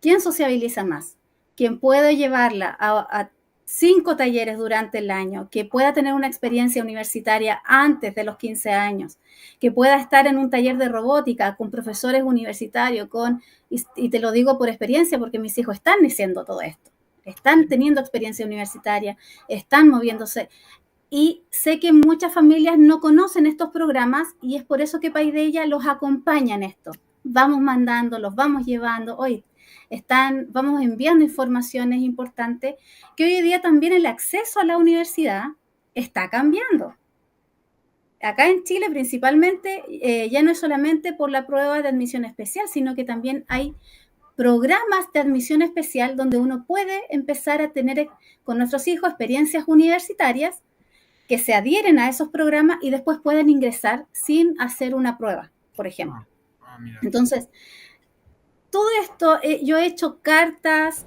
¿Quién sociabiliza más? ¿Quién puede llevarla a 5 talleres durante el año, que pueda tener una experiencia universitaria antes de los 15 años, que pueda estar en un taller de robótica con profesores universitarios, y te lo digo por experiencia porque mis hijos están haciendo todo esto, están teniendo experiencia universitaria, están moviéndose, y sé que muchas familias no conocen estos programas y es por eso que Paideia los acompaña en esto. Vamos mandando, los vamos llevando, hoy vamos enviando informaciones importantes, que hoy día también el acceso a la universidad está cambiando. Acá en Chile principalmente ya no es solamente por la prueba de admisión especial, sino que también hay programas de admisión especial donde uno puede empezar a tener con nuestros hijos experiencias universitarias que se adhieren a esos programas y después pueden ingresar sin hacer una prueba, por ejemplo. Entonces, todo esto, yo he hecho cartas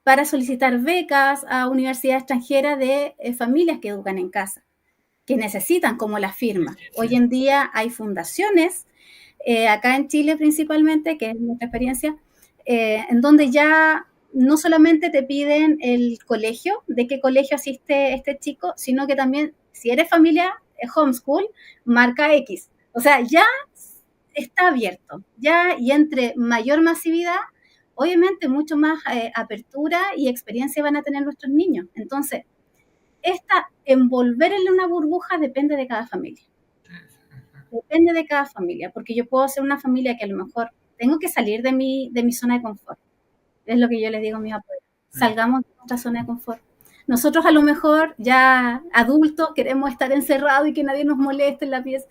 para solicitar becas a universidades extranjeras de familias que educan en casa, que necesitan como la firma. Hoy en día hay fundaciones, acá en Chile principalmente, que es nuestra experiencia, en donde ya no solamente te piden el colegio, de qué colegio asiste este chico, sino que también, si eres familia homeschool, marca X. O sea, ya está abierto, ya, y entre mayor masividad, obviamente mucho más apertura y experiencia van a tener nuestros niños. Entonces, envolver en una burbuja depende de cada familia. Depende de cada familia, porque yo puedo ser una familia que a lo mejor tengo que salir de mi zona de confort. Es lo que yo les digo a mis apoyos. Salgamos de nuestra zona de confort. Nosotros a lo mejor ya adultos queremos estar encerrados y que nadie nos moleste en la pieza,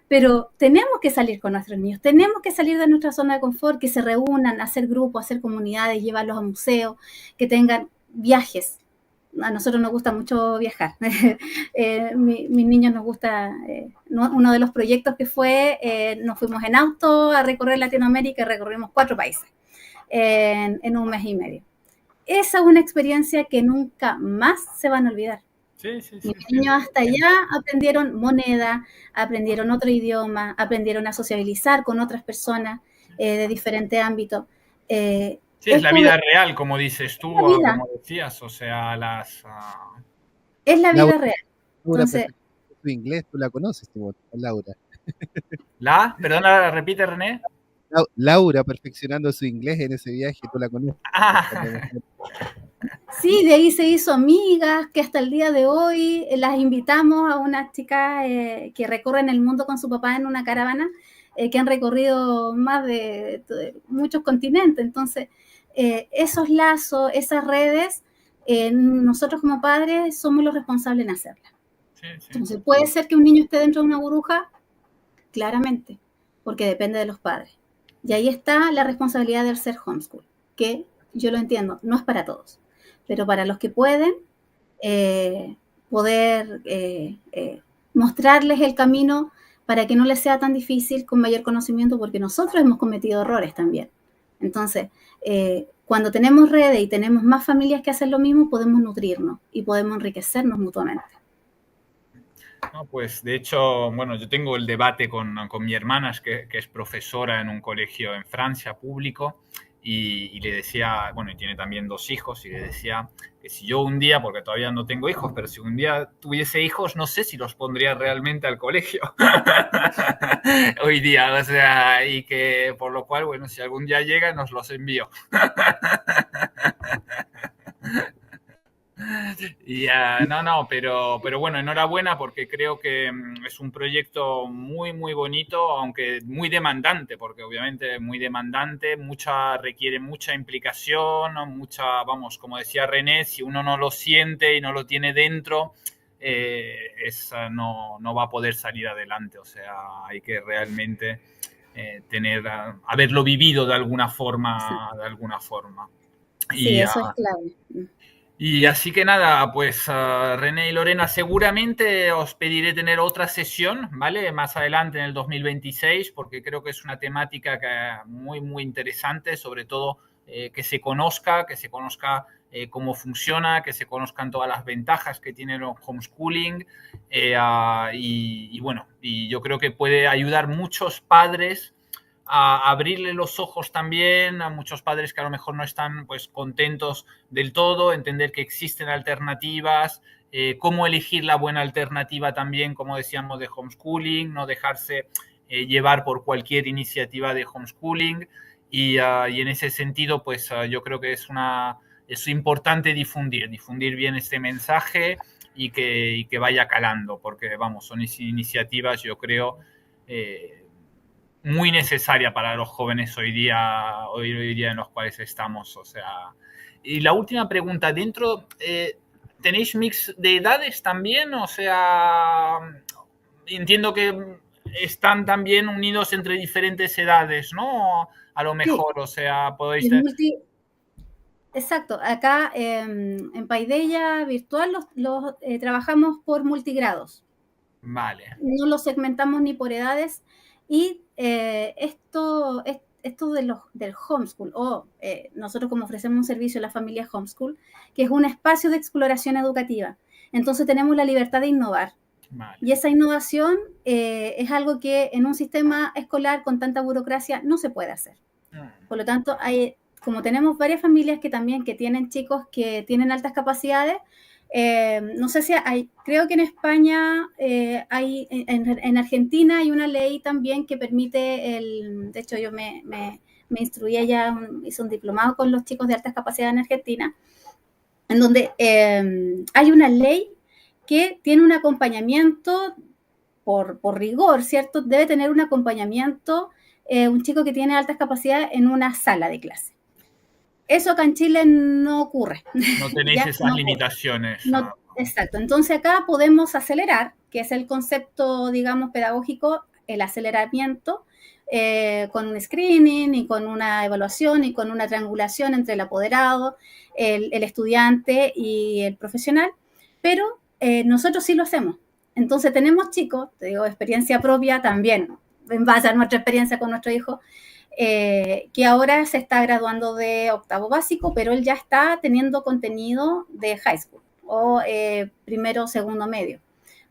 pero tenemos que salir con nuestros niños, tenemos que salir de nuestra zona de confort, que se reúnan, hacer grupos, hacer comunidades, llevarlos a museos, que tengan viajes. A nosotros nos gusta mucho viajar. Mis niños nos gusta, uno de los proyectos que fue, nos fuimos en auto a recorrer Latinoamérica y recorrimos 4 países en un mes y medio. Esa es una experiencia que nunca más se van a olvidar. Mis niños hasta allá aprendieron moneda, aprendieron otro idioma, aprendieron a sociabilizar con otras personas de diferentes ámbitos. Sí, es la vida real, como dices tú, o como decías, o sea, es la vida real. Entonces, tu inglés, tú la conoces, Laura. Perdona, repite, René. Laura perfeccionando su inglés en ese viaje, tú la conoces. Sí, de ahí se hizo amigas, que hasta el día de hoy las invitamos a unas chicas que recorren el mundo con su papá en una caravana, que han recorrido más de muchos continentes. Entonces, esos lazos, esas redes, nosotros como padres somos los responsables en hacerlas. Entonces, ¿puede ser que un niño esté dentro de una burbuja? Claramente, porque depende de los padres. Y ahí está la responsabilidad del ser homeschool, que yo lo entiendo, no es para todos, pero para los que pueden, poder mostrarles el camino para que no les sea tan difícil, con mayor conocimiento, porque nosotros hemos cometido errores también. Entonces, cuando tenemos redes y tenemos más familias que hacen lo mismo, podemos nutrirnos y podemos enriquecernos mutuamente. No, pues de hecho, bueno, yo tengo el debate con mi hermana, que es profesora en un colegio en Francia público, y le decía, bueno, y tiene también 2 hijos, y le decía que si yo un día, porque todavía no tengo hijos, pero si un día tuviese hijos, no sé si los pondría realmente al colegio hoy día, o sea, y que por lo cual, bueno, si algún día llega, nos los envío. Pero bueno, enhorabuena porque creo que es un proyecto muy, muy bonito, aunque muy demandante, porque obviamente muy demandante, requiere mucha implicación, vamos, como decía René, si uno no lo siente y no lo tiene dentro, no va a poder salir adelante, o sea, hay que realmente haberlo vivido de alguna forma, Sí, eso es clave. Y así que nada, pues René y Lorena, seguramente os pediré tener otra sesión, ¿vale? Más adelante en el 2026, porque creo que es una temática muy, muy interesante, sobre todo que se conozca cómo funciona, que se conozcan todas las ventajas que tiene el homeschooling y bueno, y yo creo que puede ayudar muchos padres a abrirle los ojos también a muchos padres que a lo mejor no están pues contentos del todo, entender que existen alternativas, cómo elegir la buena alternativa también, como decíamos, de homeschooling, no dejarse llevar por cualquier iniciativa de homeschooling y en ese sentido pues yo creo que es importante difundir bien este mensaje y que vaya calando, porque vamos, son iniciativas yo creo muy necesaria para los jóvenes hoy día en los cuales estamos. O sea, y la última pregunta, ¿tenéis mix de edades también? O sea, entiendo que están también unidos entre diferentes edades, ¿no? A lo mejor, Sí, o sea, podéis... exacto, acá en Paideia Virtual trabajamos por multigrados. Vale. No los segmentamos ni por edades y esto del homeschool, nosotros como ofrecemos un servicio a la familia homeschool, que es un espacio de exploración educativa. Entonces tenemos la libertad de innovar. Vale. Y esa innovación es algo que en un sistema escolar con tanta burocracia no se puede hacer. Por lo tanto, como tenemos varias familias que tienen chicos que tienen altas capacidades, no sé si creo que en España en Argentina hay una ley también que permite de hecho yo me instruí allá, hice un diplomado con los chicos de altas capacidades en Argentina, en donde hay una ley que tiene un acompañamiento por rigor, ¿cierto? Debe tener un acompañamiento un chico que tiene altas capacidades en una sala de clase. Eso acá en Chile no ocurre. No tenéis esas limitaciones. No, exacto. Entonces acá podemos acelerar, que es el concepto, digamos, pedagógico, el aceleramiento, con un screening y con una evaluación y con una triangulación entre el apoderado, el estudiante y el profesional, pero nosotros sí lo hacemos. Entonces tenemos chicos, te digo, experiencia propia también, en base a nuestra experiencia con nuestro hijo, que ahora se está graduando de octavo básico, pero él ya está teniendo contenido de high school o primero o segundo medio,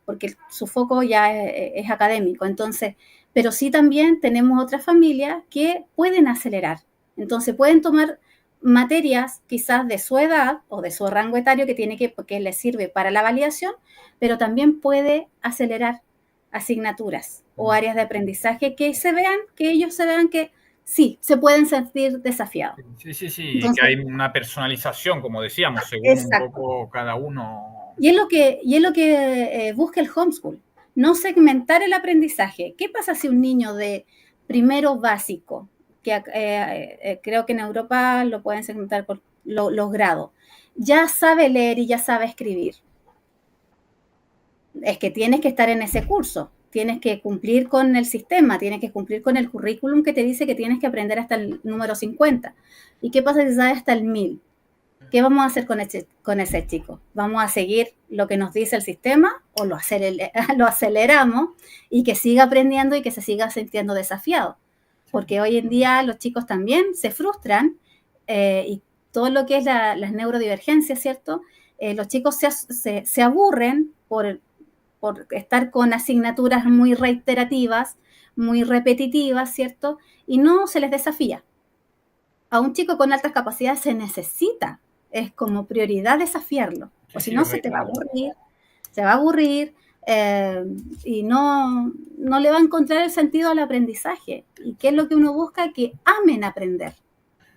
porque su foco ya es académico. Entonces, pero sí también tenemos otras familias que pueden acelerar. Entonces, pueden tomar materias quizás de su edad o de su rango etario que les sirve para la validación, pero también puede acelerar asignaturas o áreas de aprendizaje que ellos se vean que sí, se pueden sentir desafiados. Sí. Entonces, que hay una personalización, como decíamos, según exacto. Un poco cada uno. Y es lo que busca el homeschool, no segmentar el aprendizaje. ¿Qué pasa si un niño de primero básico, que creo que en Europa lo pueden segmentar por los grados, ya sabe leer y ya sabe escribir? Es que tienes que estar en ese curso. Tienes que cumplir con el sistema, tienes que cumplir con el currículum que te dice que tienes que aprender hasta el número 50. ¿Y qué pasa si sabes hasta el 1000? ¿Qué vamos a hacer con ese chico? ¿Vamos a seguir lo que nos dice el sistema o lo aceleramos y que siga aprendiendo y que se siga sintiendo desafiado? Porque hoy en día los chicos también se frustran y todo lo que es las neurodivergencias, ¿cierto? Los chicos se aburren por estar con asignaturas muy reiterativas, muy repetitivas, ¿cierto? Y no se les desafía. A un chico con altas capacidades se necesita, es como prioridad desafiarlo, o si no se te va a aburrir y no le va a encontrar el sentido al aprendizaje. ¿Y qué es lo que uno busca? Que amen aprender.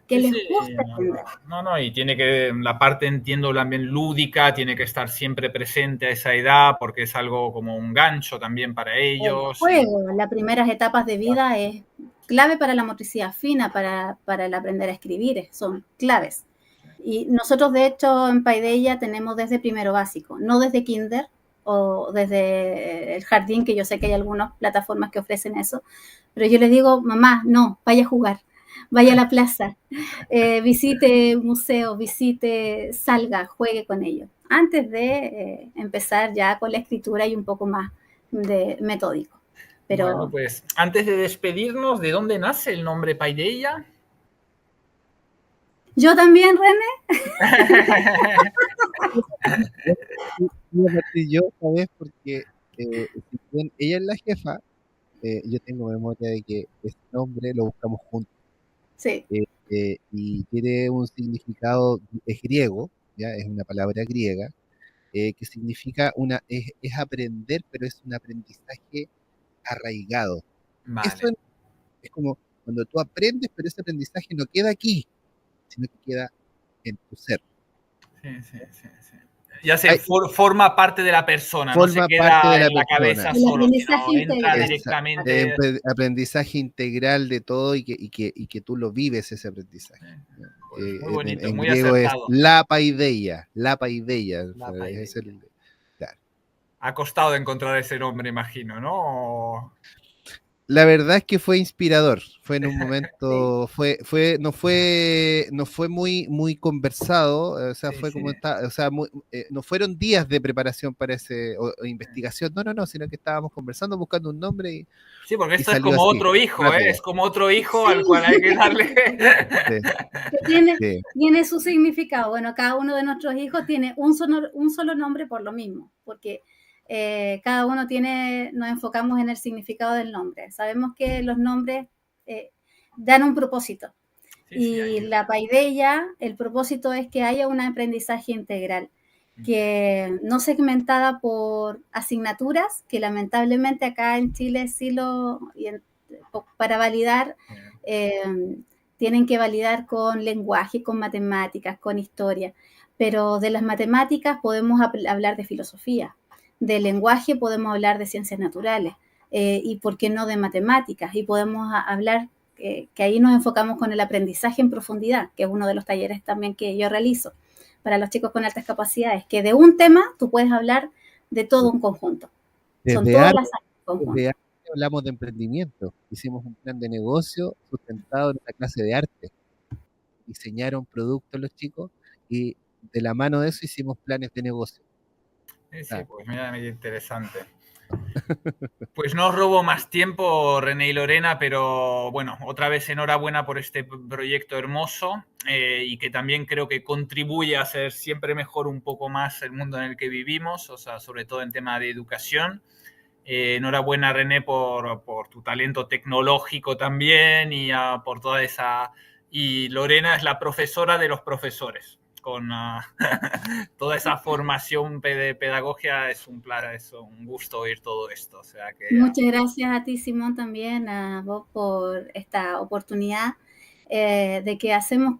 Que les guste aprender. No, y tiene que, la parte, entiendo, también lúdica, tiene que estar siempre presente a esa edad, porque es algo como un gancho también para ellos. El juego, las primeras etapas de vida es clave para la motricidad fina, para el aprender a escribir, son claves. Y nosotros, de hecho, en Paideia tenemos desde primero básico, no desde kinder o desde el jardín, que yo sé que hay algunas plataformas que ofrecen eso, pero yo les digo, mamá, no, vaya a jugar, vaya a la plaza, visite museos, salga, juegue con ellos, antes de empezar ya con la escritura y un poco más de metódico. Pero bueno, pues antes de despedirnos, ¿de dónde nace el nombre Paideia? Yo también, René. Voy a partir yo, ¿sabes? Porque si bien ella es la jefa, yo tengo memoria de que ese nombre lo buscamos juntos. Sí. Y tiene un significado, es griego, ¿ya? Es una palabra griega, que significa es aprender, pero es un aprendizaje arraigado. Vale. Eso es como cuando tú aprendes, pero ese aprendizaje no queda aquí, sino que queda en tu ser. Sí. Ya se forma parte de la persona, no se queda en la cabeza solo, sino entra directamente. Aprendizaje integral de todo y que tú lo vives ese aprendizaje. Pues muy bonito, en muy griego acertado. es la paideia. Claro. Ha costado encontrar ese nombre, imagino, ¿no? La verdad es que fue inspirador, fue en un momento, no fue muy conversado, o sea, fue como o sea, no fueron días de preparación para o investigación, no, sino que estábamos conversando, buscando un nombre y sí, porque esto es como otro hijo, es como otro hijo al cual hay que darle. Tiene su significado. Bueno, cada uno de nuestros hijos tiene un solo nombre por lo mismo, porque cada uno nos enfocamos en el significado del nombre. Sabemos que los nombres dan un propósito. La paideia, el propósito es que haya un aprendizaje integral, que no segmentada por asignaturas, que lamentablemente acá en Chile para validar, tienen que validar con lenguaje, con matemáticas, con historia. Pero de las matemáticas podemos hablar de filosofía. Del lenguaje podemos hablar de ciencias naturales y por qué no de matemáticas, y podemos hablar que ahí nos enfocamos con el aprendizaje en profundidad, que es uno de los talleres también que yo realizo para los chicos con altas capacidades, que de un tema tú puedes hablar de todo un conjunto. Son todas las áreas conjuntas. Desde arte hablamos de emprendimiento, hicimos un plan de negocio sustentado en una clase de arte, diseñaron productos los chicos y de la mano de eso hicimos planes de negocio. Sí, pues mira, interesante. Pues no os robo más tiempo, René y Lorena, pero bueno, otra vez enhorabuena por este proyecto hermoso y que también creo que contribuye a hacer siempre mejor un poco más el mundo en el que vivimos, o sea, sobre todo en tema de educación. Enhorabuena, René, por tu talento tecnológico también y por toda esa... Y Lorena es la profesora de los profesores. Con toda esa formación de pedagogía es un gusto oír todo esto. O sea que, muchas gracias a ti, Simón, también a vos por esta oportunidad de que hacemos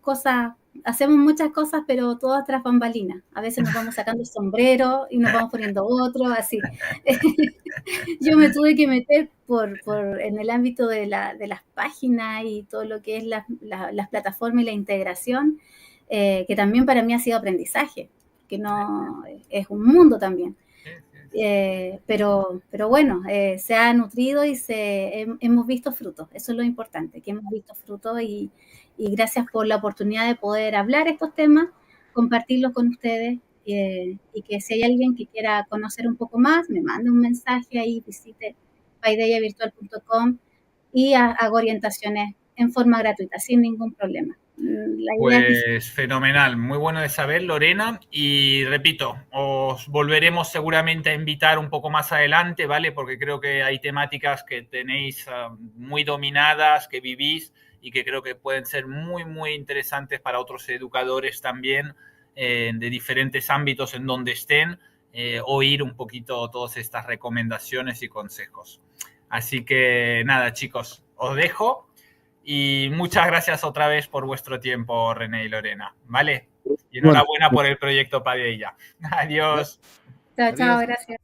muchas cosas, pero todas tras bambalinas. A veces nos vamos sacando el sombrero y nos vamos poniendo otro, así. Yo me tuve que meter en el ámbito de las páginas y todo lo que es las plataformas y la integración, que también para mí ha sido aprendizaje, que no es un mundo también. Pero bueno, se ha nutrido y hemos visto frutos. Eso es lo importante, que hemos visto frutos y gracias por la oportunidad de poder hablar estos temas, compartirlos con ustedes y que si hay alguien que quiera conocer un poco más, me mande un mensaje ahí, visite paideiavirtual.com y hago orientaciones en forma gratuita, sin ningún problema. Pues fenomenal, muy bueno de saber, Lorena, y repito, os volveremos seguramente a invitar un poco más adelante, ¿vale? Porque creo que hay temáticas que tenéis muy dominadas, que vivís y que creo que pueden ser muy, muy interesantes para otros educadores también de diferentes ámbitos en donde estén, oír un poquito todas estas recomendaciones y consejos. Así que nada, chicos, os dejo. Y muchas gracias otra vez por vuestro tiempo, René y Lorena, ¿vale? Y enhorabuena por el proyecto Paideia. Adiós. Chao, gracias.